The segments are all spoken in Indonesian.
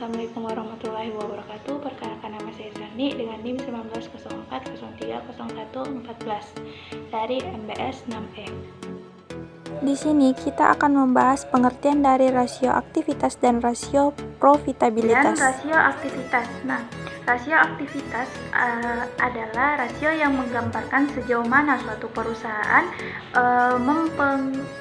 Assalamualaikum warahmatullahi wabarakatuh. Perkenalkan, nama saya Sani dengan NIM 1904030114 dari MBS 6E. Di sini kita akan membahas pengertian dari rasio aktivitas dan rasio profitabilitas. Rasio aktivitas. Rasio aktivitas adalah rasio yang menggambarkan sejauh mana suatu perusahaan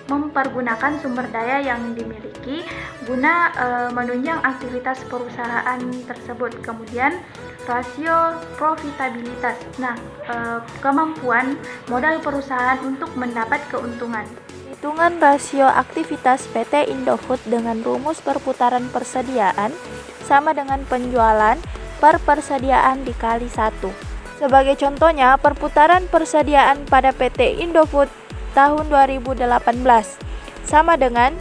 mempergunakan sumber daya yang dimiliki guna menunjang aktivitas perusahaan tersebut. Kemudian rasio profitabilitas. Kemampuan modal perusahaan untuk mendapat keuntungan. Hitungan rasio aktivitas PT Indofood dengan rumus perputaran persediaan sama dengan penjualan per persediaan dikali 1. Sebagai contohnya, perputaran persediaan pada PT Indofood tahun 2018 sama dengan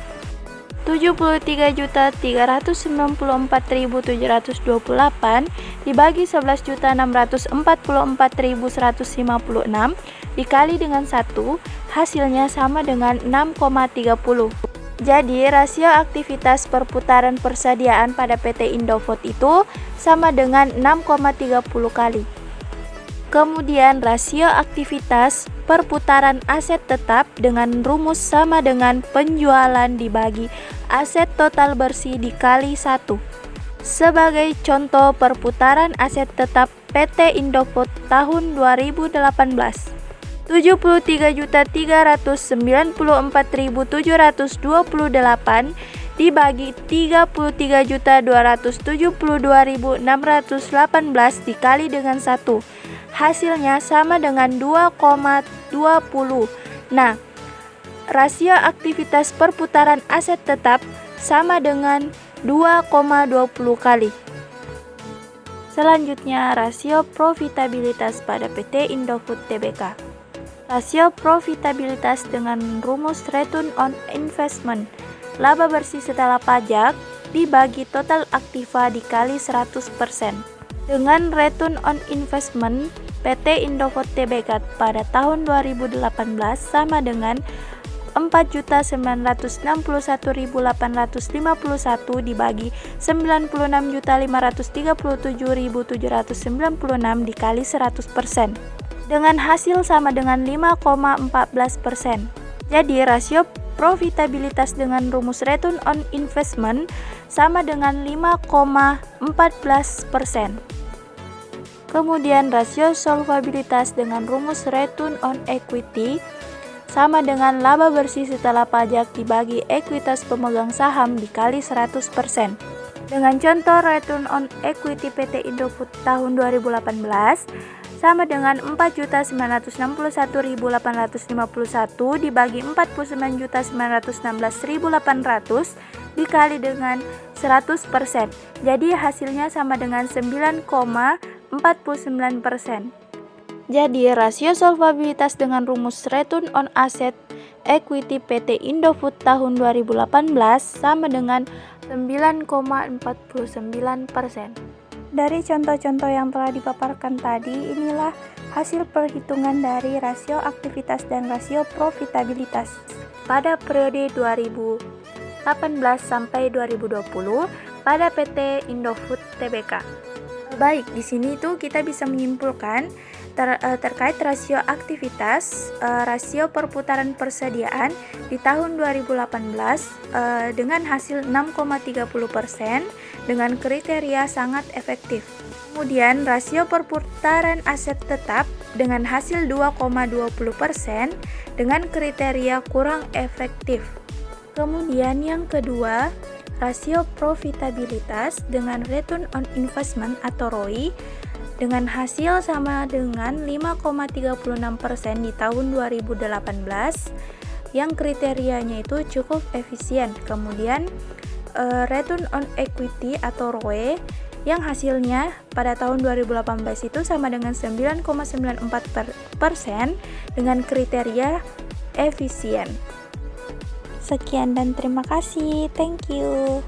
73.394.728 dibagi 11.644.156 dikali dengan 1, hasilnya sama dengan 6,30. Jadi, rasio aktivitas perputaran persediaan pada PT Indofood itu sama dengan 6,30 kali. Kemudian, rasio aktivitas perputaran aset tetap dengan rumus sama dengan penjualan dibagi aset total bersih dikali 1. Sebagai contoh perputaran aset tetap PT Indofood tahun 2018, 73.394.728 dibagi 33.272.618 dikali dengan 1. Hasilnya sama dengan 2,20. Rasio aktivitas perputaran aset tetap sama dengan 2,20 kali. Selanjutnya, rasio profitabilitas pada PT Indofood Tbk. Rasio profitabilitas dengan rumus return on investment, laba bersih setelah pajak dibagi total aktiva dikali 100%. Dengan return on investment, PT Indofood Tbk pada tahun 2018 sama dengan 4.961.851 dibagi 96.537.796 dikali 100%. Dengan hasil sama dengan 5,14%. Jadi rasio profitabilitas dengan rumus return on investment sama dengan 5,14%. Kemudian rasio solvabilitas dengan rumus return on equity sama dengan laba bersih setelah pajak dibagi ekuitas pemegang saham dikali 100%. Dengan contoh return on equity PT Indofood tahun 2018 sama dengan 4.961.851 dibagi 49.916.800 dikali dengan 100%. Jadi hasilnya sama dengan 9,49%. Jadi rasio solvabilitas dengan rumus return on asset equity PT Indofood tahun 2018 sama dengan 9,49%. Dari contoh-contoh yang telah dipaparkan tadi, inilah hasil perhitungan dari rasio aktivitas dan rasio profitabilitas pada periode 2018 sampai 2020 pada PT Indofood Tbk. Baik, di sini tuh kita bisa menyimpulkan terkait rasio aktivitas, rasio perputaran persediaan di tahun 2018 dengan hasil 6,30% dengan kriteria sangat efektif. Kemudian rasio perputaran aset tetap dengan hasil 2,20% dengan kriteria kurang efektif. Kemudian yang kedua, rasio profitabilitas dengan return on investment atau ROI dengan hasil sama dengan 5,36% di tahun 2018 yang kriterianya itu cukup efisien. Kemudian return on equity atau ROE yang hasilnya pada tahun 2018 itu sama dengan 9,94% dengan kriteria efisien. Sekian dan terima kasih. Thank you.